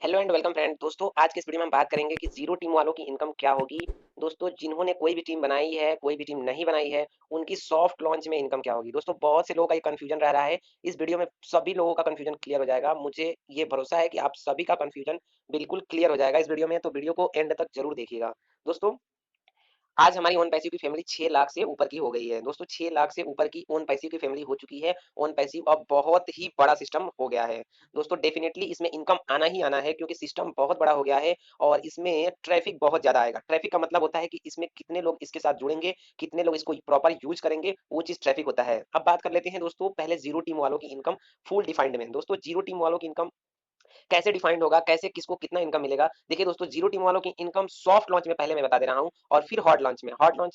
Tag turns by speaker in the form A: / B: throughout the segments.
A: Hello and welcome friend. दोस्तों आज के इस वीडियो में हम बात करेंगे कि जीरो टीम वालों की इनकम क्या होगी। दोस्तों जिन्होंने कोई भी टीम बनाई है, कोई भी टीम नहीं बनाई है, उनकी सॉफ्ट लॉन्च में इनकम क्या होगी। दोस्तों बहुत से लोगों का ये कंफ्यूजन रह रहा है। इस वीडियो में सभी लोगों का कंफ्यूजन क्लियर हो जाएगा। मुझे ये भरोसा है कि आप सभी का कंफ्यूजन बिल्कुल क्लियर हो जाएगा इस वीडियो में, तो वीडियो को एंड तक जरूर देखिएगा। दोस्तों आज हमारी ओन पैसिव की फैमिली 6 लाख से ऊपर की हो गई है। दोस्तों 6 लाख से ऊपर की ओन पैसिव की फैमिली हो चुकी है। ओन पैसिव अब बहुत ही बड़ा सिस्टम हो गया है। दोस्तों डेफिनेटली इसमें इनकम आना ही आना है, क्योंकि सिस्टम बहुत बड़ा हो गया है और इसमें ट्रैफिक बहुत ज़्यादा आएगा। ट्रैफिक का मतलब होता है कि इसमें कितने लोग इसके साथ जुड़ेंगे, कितने लोग इसको प्रॉपर यूज़ करेंगे, वो चीज़ ट्रैफिक होता है। अब बात कर लेते हैं दोस्तों पहले ज़ीरो टीम वालों की इनकम फुल डिफाइंड में। दोस्तों ज़ीरो टीम वालों की इनकम कैसे डिफाइंड होगा, कैसे किसको कितना इनकम मिलेगा। देखिए दोस्तों जीरो टीम वालों की इनकम सॉफ्ट लॉन्च में पहले मैं बता दे रहा हूं, और फिर हॉट लॉन्च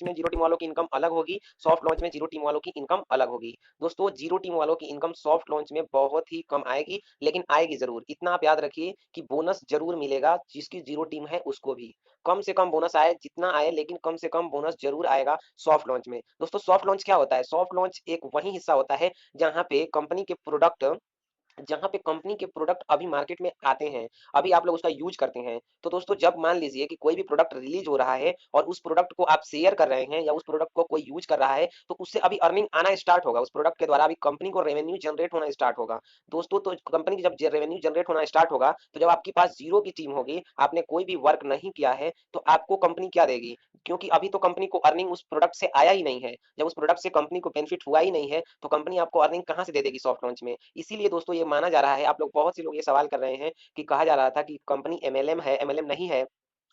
A: में जीरो टीम वालों की इनकम अलग होगी, सॉफ्ट लॉन्च में जीरो टीम वालों की इनकम अलग होगी। दोस्तों जीरो टीम वालों की इनकम सॉफ्ट लॉन्च में बहुत ही कम आएगी, लेकिन आएगी जरूर। इतना आप याद रखिए कि बोनस जरूर मिलेगा। जिसकी जीरो टीम है उसको भी कम से कम बोनस आए, जितना आए, लेकिन कम से कम बोनस जरूर आएगा सॉफ्ट लॉन्च में। दोस्तों सॉफ्ट लॉन्च क्या होता है? सॉफ्ट लॉन्च एक वही हिस्सा होता है जहाँ पे कंपनी के प्रोडक्ट अभी मार्केट में आते हैं, अभी आप लोग उसका यूज करते हैं। तो दोस्तों जब मान लीजिए कि कोई भी प्रोडक्ट रिलीज हो रहा है और उस प्रोडक्ट को आप शेयर कर रहे हैं या उस प्रोडक्ट को कोई यूज कर रहा है, तो उससे अभी अर्निंग आना स्टार्ट होगा। उस प्रोडक्ट के द्वारा अभी कंपनी को रेवेन्यू जनरेट होना स्टार्ट होगा। दोस्तों तो कंपनी की जब रेवेन्यू जनरेट होना स्टार्ट होगा, तो जब आपके पास जीरो की टीम होगी, आपने कोई भी वर्क नहीं किया है, तो आपको कंपनी क्या देगी? क्योंकि अभी तो कंपनी को अर्निंग उस प्रोडक्ट से आया ही नहीं है। जब उस प्रोडक्ट से कंपनी को बेनिफिट हुआ ही नहीं है, तो कंपनी आपको अर्निंग कहाँ से दे देगी सॉफ्ट लॉन्च में? इसीलिए दोस्तों ये माना जा रहा है, आप लोग बहुत से लोग ये सवाल कर रहे हैं कि कहा जा रहा था कि कंपनी एमएलएम है, एमएलएम नहीं है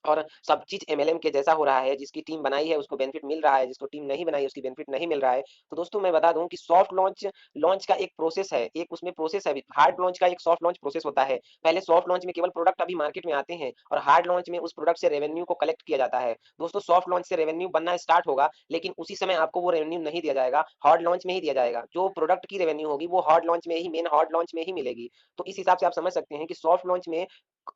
A: और सब चीज एमएलएम के जैसा हो रहा है। जिसकी टीम बनाई है उसको बेनिफिट मिल रहा है, जिसको टीम नहीं बनाई उसकी बेनिफिट नहीं मिल रहा है। तो दोस्तों मैं बता दूं कि सॉफ्ट लॉन्च लॉन्च का एक प्रोसेस है, एक उसमें प्रोसेस है। हार्ड लॉन्च का एक सॉफ्ट लॉन्च प्रोसेस होता है। पहले सॉफ्ट लॉन्च में केवल प्रोडक्ट अभी मार्केट में आते हैं और हार्ड लॉन्च में उस प्रोडक्ट से रेवेन्यू को कलेक्ट किया जाता है। दोस्तों सॉफ्ट लॉन्च से रेवेन्यू बनना स्टार्ट होगा, लेकिन उसी समय आपको वो रेवेन्यू नहीं दिया जाएगा, हार्ड लॉन्च में ही दिया जाएगा। जो प्रोडक्ट की रेवेन्यू होगी वो हार्ड लॉन्च में ही, मेन हार्ड लॉन्च में ही मिलेगी। तो इस हिसाब से आप समझ सकते हैं कि सॉफ्ट लॉन्च में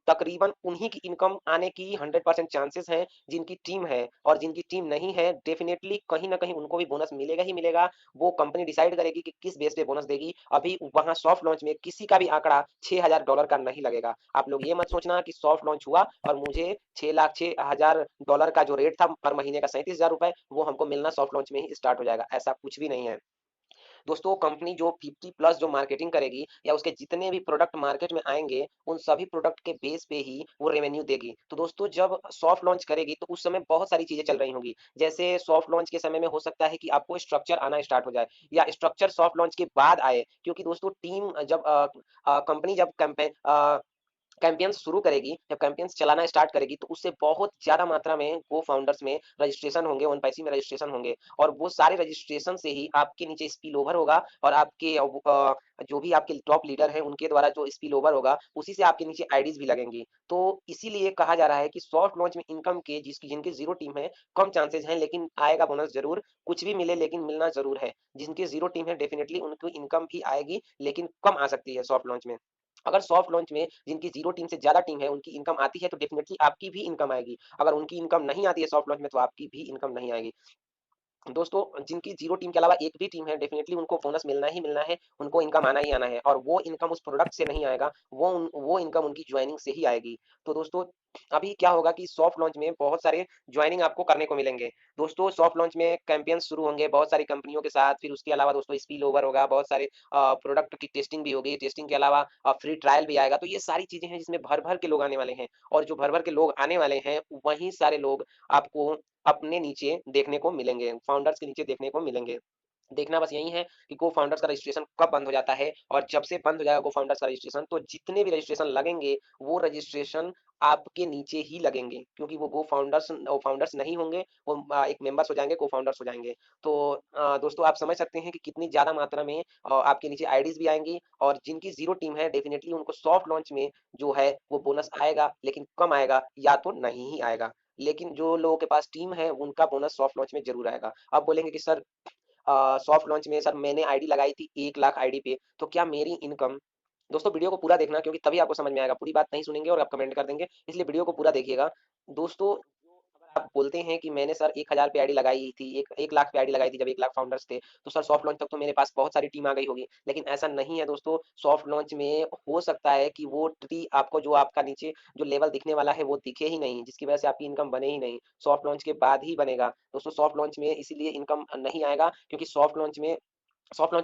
A: तकरीबन उन्हीं की इनकम आने की 100% चांसेस हैं जिनकी टीम है, और जिनकी टीम नहीं है डेफिनेटली कहीं ना कहीं उनको भी बोनस मिलेगा ही मिलेगा। वो कंपनी डिसाइड करेगी कि किस बेस पे बोनस देगी। अभी वहां सॉफ्ट लॉन्च में किसी का भी आंकड़ा $6,000 का नहीं लगेगा। आप लोग ये मत सोचना कि सॉफ्ट लॉन्च हुआ और मुझे 6,06,000 का जो रेट था पर महीने का 37,000 रुपए, वो हमको मिलना सॉफ्ट लॉन्च में ही स्टार्ट हो जाएगा। ऐसा कुछ भी नहीं है। दोस्तों कंपनी जो 50 प्लस जो मार्केटिंग करेगी या उसके जितने भी प्रोडक्ट मार्केट में आएंगे, उन सभी प्रोडक्ट के बेस पे ही वो रेवेन्यू देगी। तो दोस्तों जब सॉफ्ट लॉन्च करेगी तो उस समय बहुत सारी चीजें चल रही होंगी। जैसे सॉफ्ट लॉन्च के समय में हो सकता है कि आपको स्ट्रक्चर आना स्टार्ट हो जाए, या स्ट्रक्चर सॉफ्ट लॉन्च के बाद आए, क्योंकि दोस्तों टीम जब कंपनी जब कैंपेन कैंपेन्स शुरू करेगी, जब कैंपेन्स चलाना स्टार्ट करेगी, तो उससे बहुत ज़्यादा मात्रा में को फाउंडर्स में रजिस्ट्रेशन होंगे, ओन पैसी में रजिस्ट्रेशन होंगे, और वो सारे रजिस्ट्रेशन से ही आपके नीचे स्पिल ओवर होगा, और आपके जो भी आपके टॉप लीडर हैं उनके द्वारा जो स्पिल ओवर होगा, उसी से आपके नीचे आईडीज भी लगेंगी। तो इसीलिए कहा जा रहा है कि सॉफ्ट लॉन्च में इनकम के जिसकी जिनकी जीरो टीम है, कम चांसेस हैं, लेकिन आएगा बोनस जरूर। कुछ भी मिले लेकिन मिलना जरूर है। जिनकी जीरो टीम है डेफिनेटली उनकी इनकम भी आएगी, लेकिन कम आ सकती है सॉफ्ट लॉन्च में। अगर सॉफ्ट लॉन्च में जिनकी जीरो टीम से ज्यादा टीम है उनकी इनकम आती है, तो डेफिनेटली आपकी भी इनकम आएगी। अगर उनकी इनकम नहीं आती है सॉफ्ट लॉन्च में, तो आपकी भी इनकम नहीं आएगी। दोस्तों जिनकी जीरो टीम के अलावा एक भी टीम है, डेफिनेटली उनको बोनस मिलना ही मिलना है, उनको इनकम आना ही आना है, और वो इनकम उस प्रोडक्ट से नहीं आएगा, वो इनकम उनकी ज्वाइनिंग से ही आएगी। तो दोस्तों अभी क्या होगा कि सॉफ्ट लॉन्च में बहुत सारे ज्वाइनिंग आपको करने को मिलेंगे। दोस्तों सॉफ्ट लॉन्च में कैंपेन शुरू होंगे बहुत सारी कंपनियों के साथ, फिर उसके अलावा दोस्तों स्पिल ओवर होगा, बहुत सारे प्रोडक्ट की टेस्टिंग भी होगी, टेस्टिंग के अलावा फ्री ट्रायल भी आएगा। तो ये सारी चीजें हैं जिसमें भर भर के लोग आने वाले हैं, और जो भर भर के लोग आने वाले हैं वही सारे लोग आपको अपने नीचे देखने को मिलेंगे, फाउंडर्स के नीचे देखने को मिलेंगे। देखना बस यही है कि को फाउंडर्स का रजिस्ट्रेशन कब बंद हो जाता है, और जब से बंद हो जाएगा को फाउंडर्स का रजिस्ट्रेशन, तो जितने भी रजिस्ट्रेशन लगेंगे वो रजिस्ट्रेशन आपके नीचे ही लगेंगे, क्योंकि वो फाउंडर्स नहीं होंगे, वो एक मेंबर्स हो जाएंगे, को फाउंडर्स हो जाएंगे। तो दोस्तों आप समझ सकते हैं कि कितनी ज्यादा मात्रा में आपके नीचे आईडीज भी आएंगी, और जिनकी जीरो टीम है डेफिनेटली उनको सॉफ्ट लॉन्च में जो है वो बोनस आएगा, लेकिन कम आएगा या तो नहीं ही आएगा। लेकिन जो लोगों के पास टीम है उनका बोनस सॉफ्ट लॉन्च में जरूर आएगा। अब बोलेंगे कि सर सॉफ्ट लॉन्च में सर मैंने आईडी लगाई थी 1 लाख आईडी पे, तो क्या मेरी इनकम। दोस्तों वीडियो को पूरा देखना, क्योंकि तभी आपको समझ में आएगा। पूरी बात नहीं सुनेंगे और आप कमेंट कर देंगे, इसलिए वीडियो को पूरा देखिएगा। दोस्तों आप बोलते हैं कि मैंने सर 1000 पे आईडी लगाई थी, 1 लाख पे आईडी लगाई थी जब 1 लाख फाउंडर्स थे, तो सर सॉफ्ट लॉन्च तक तो मेरे पास बहुत सारी टीम आ गई होगी। लेकिन ऐसा नहीं है दोस्तों, सॉफ्ट लॉन्च में हो सकता है कि वो ट्री आपको जो आपका नीचे जो लेवल दिखने वाला है वो दिखे ही नहीं, जिसकी वजह से आपकी इनकम बने ही नहीं। सॉफ्ट लॉन्च के बाद ही बनेगा। दोस्तों सॉफ्ट लॉन्च में इसीलिए इनकम नहीं आएगा क्योंकि सॉफ्ट लॉन्च में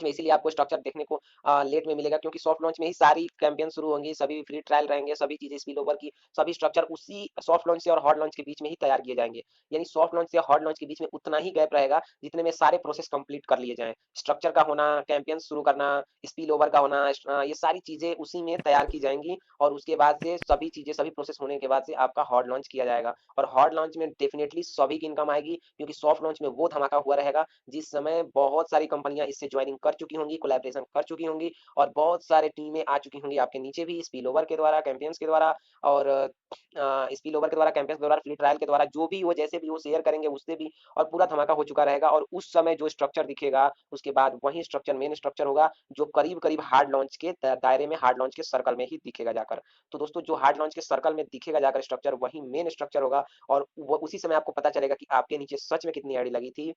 A: इसीलिए आपको स्ट्रक्चर देखने को लेट में मिलेगा क्योंकि सॉफ्ट लॉन्च में ही सारी कैंपेन शुरू होंगी, सभी फ्री ट्रायल रहेंगे, सभी चीजें स्पिल ओवर की सभी स्ट्रक्चर उसी सॉफ्ट लॉन्च से और हार्ड लॉन्च के बीच में ही तैयार किए जाएंगे। यानी सॉफ्ट लॉन्च से हार्ड लॉन्च के बीच में उतना ही गैप रहेगा जितने में सारे प्रोसेस कंप्लीट कर लिए जाएं। स्ट्रक्चर का होना, कैंपेन शुरू करना, स्पिल ओवर का होना, ये सारी चीजें उसी में तैयार की जाएंगी और उसके बाद से सभी चीजें सभी प्रोसेस होने के बाद से आपका हार्ड लॉन्च किया जाएगा। और हार्ड लॉन्च में डेफिनेटली सभी की इनकम आएगी क्योंकि सॉफ्ट लॉन्च में वो धमाका हुआ रहेगा जिस समय बहुत सारी कंपनियां इससे ज्वाइनिंग कर चुकी होंगी, कोलैबोरेशन कर चुकी होंगी और बहुत सारे टीमें आ चुकी होंगी आपके नीचे भी स्पिल ओवर के द्वारा, कैंपेन्स के द्वारा और स्पिल ओवर के द्वारा, कैंपेन्स के द्वारा, फ्री ट्रायल के द्वारा, जो भी वो जैसे भी वो शेयर करेंगे उससे भी और पूरा धमाका हो चुका रहेगा। और उस समय जो स्ट्रक्चर दिखेगा उसके बाद वही स्ट्रक्चर मेन स्ट्रक्चर होगा जो करीब करीब हार्ड लॉन्च के दायरे में, हार्ड लॉन्च के सर्कल में ही दिखेगा जाकर। तो दोस्तों जो हार्ड लॉन्च के सर्कल में दिखेगा जाकर स्ट्रक्चर वही मेन स्ट्रक्चर होगा और वो उसी समय आपको पता चलेगा कि आपके नीचे सच में कितनी आईडी लगी थी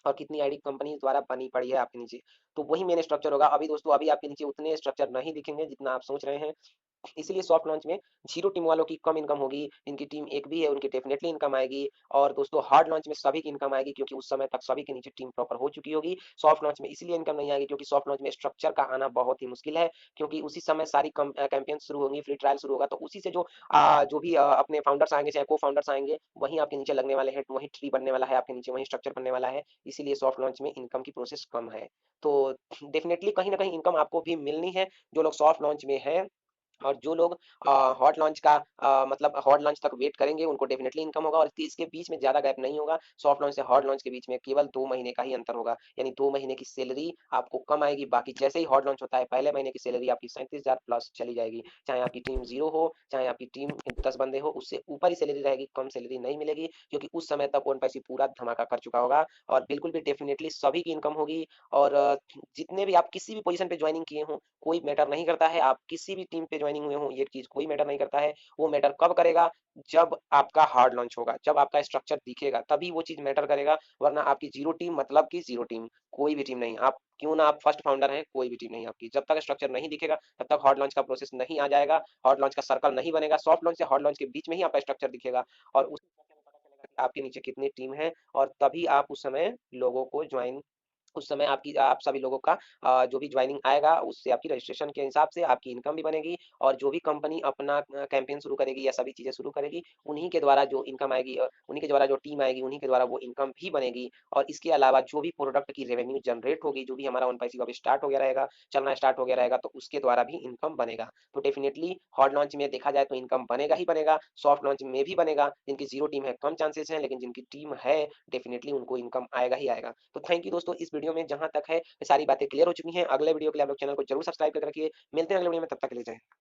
A: और कितनी आईडी कंपनी द्वारा बनी पड़ी है आपके नीचे। तो वही मेन स्ट्रक्चर होगा। अभी दोस्तों अभी आपके नीचे उतने स्ट्रक्चर नहीं दिखेंगे जितना आप सोच रहे हैं। इसीलिए सॉफ्ट लॉन्च में जीरो टीम वालों की कम इनकम होगी, इनकी टीम एक भी है उनकी डेफिनेटली इनकम आएगी। और दोस्तों हार्ड लॉन्च में सभी की इनकम आएगी क्योंकि उस समय तक सभी के नीचे टीम प्रॉपर हो चुकी होगी। सॉफ्ट लॉन्च में इसलिए इनकम नहीं आएगी क्योंकि सॉफ्ट लॉन्च में स्ट्रक्चर का आना बहुत ही मुश्किल है क्योंकि उसी समय सारी कैंपेन शुरू होंगी, फ्री ट्रायल शुरू होगा, तो उसी से जो भी अपने फाउंडर्स आएंगे चाहे को फाउंडर्स आएंगे वहीं आपके नीचे लगने वाले हैं, वहीं ट्री बनने वाला है आपके नीचे, वहीं स्ट्रक्चर बनने वाला है। इसीलिए सॉफ्ट लॉन्च में इनकम की प्रोसेस कम है। तो डेफिनेटली कहीं ना कहीं इनकम आपको भी मिलनी है जो लोग सॉफ्ट लॉन्च में है। और जो लोग हॉट लॉन्च का मतलब हॉट लॉन्च तक वेट करेंगे उनको डेफिनेटली इनकम होगा और इसके बीच में ज्यादा गैप नहीं होगा। सॉफ्ट लॉन्च से हॉट लॉन्च के बीच में केवल 2 महीने का ही अंतर होगा, यानी 2 महीने की सैलरी आपको कम आएगी। बाकी जैसे ही हॉट लॉन्च होता है पहले महीने की सैलरी आपकी 37,000 प्लस चली जाएगी, चाहे आपकी टीम जीरो हो चाहे आपकी टीम 10 बंदे हो, उससे ऊपर ही सैलरी रहेगी, कम सैलरी नहीं मिलेगी क्योंकि उस समय तक वन पैसी पूरा धमाका कर चुका होगा। और बिल्कुल भी डेफिनेटली सभी की इनकम होगी। और जितने भी आप किसी भी पोजीशन पे ज्वाइनिंग किए हो कोई मैटर नहीं करता है, आप किसी भी टीम पे ज्वाइनिंग हुए हो ये चीज कोई मैटर नहीं करता है। वो मैटर कब करेगा? जब आपका हार्ड लॉन्च होगा, जब आपका स्ट्रक्चर दिखेगा तभी वो चीज मैटर करेगा। वरना आपकी जीरो टीम मतलब की जीरो टीम, कोई भी टीम नहीं। आप क्यों ना आप फर्स्ट फाउंडर हैं, कोई भी टीम नहीं आपकी। जब तक स्ट्रक्चर नहीं दिखेगा तब तक हॉट लॉन्च का प्रोसेस नहीं आ जाएगा, हॉट लॉन्च का सर्कल नहीं बनेगा। सॉफ्ट लॉन्च से हॉट लॉन्च के बीच में ही आपका स्ट्रक्चर दिखेगा और उसी structure में पता चलेगा कि आपके नीचे कितनी टीम है और तभी आप उस समय लोगों को ज्वाइन उस समय आपकी आप सभी लोगों का जो भी ज्वाइनिंग आएगा उससे आपकी रजिस्ट्रेशन के हिसाब से आपकी इनकम भी बनेगी। और जो भी कंपनी अपना कैंपेन शुरू करेगी या सभी चीजें शुरू करेगी उन्हीं के द्वारा जो इनकम आएगी और उन्हीं के द्वारा जो टीम आएगी उन्हीं के द्वारा वो इनकम भी बनेगी। और इसके अलावा जो भी प्रोडक्ट की रेवेन्यू जनरेट होगी, जो भी हमारा वन पैसी का स्टार्ट हो गया रहेगा, चलना स्टार्ट हो गया रहेगा, तो उसके द्वारा भी इनकम बनेगा। तो डेफिनेटली हॉट लॉन्च में देखा जाए तो इनकम बनेगा ही बनेगा, सॉफ्ट लॉन्च में भी बनेगा। जिनकी जीरो टीम है कम चांसेस है, लेकिन जिनकी टीम है डेफिनेटली उनको इनकम आएगा ही आएगा। तो थैंक यू दोस्तों, इस वीडियो में जहां तक है ये सारी बातें क्लियर हो चुकी हैं। अगले वीडियो के लिए आप लोग चैनल को जरूर सब्सक्राइब करके रखिए। मिलते हैं अगले वीडियो में, तब तक के लिए जय हिंद।